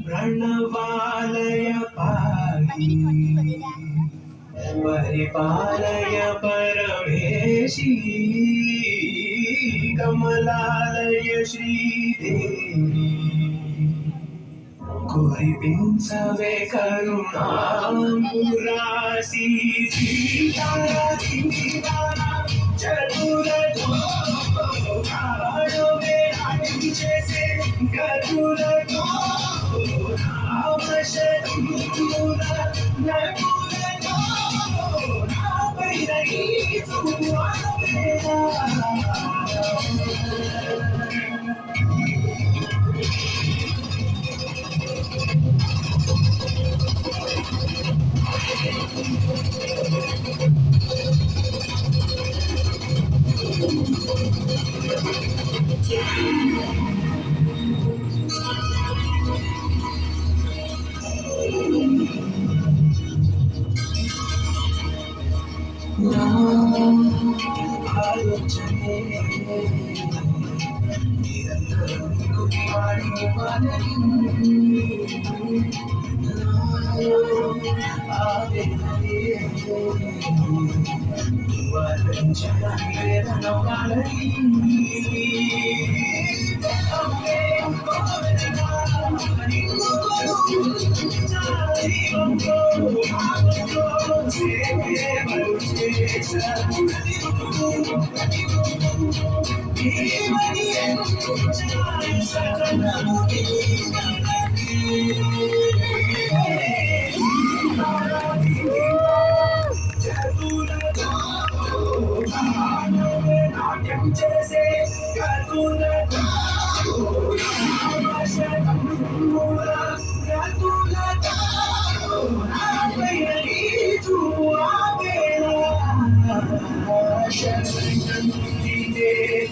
प्रणवालय पाहि परिपालय परमेशी कमलालय श्रीदेवी कुरिपिंसवे करुणांबुरासी सीताराम चतुरतो काळवे नाट्यसे गरुडतो रामशरणुरा नकुलतो नावैरई सुवावेला ఆలోచనే నిరంతరం కుమారి ఆవేదనే నివారించడానికి వేదన వాలని నాట్యం చేసే కర్కులతో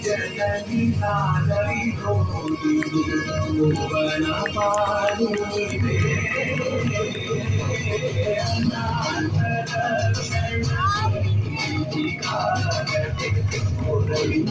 जननी नागरी भुवन पालु मुरली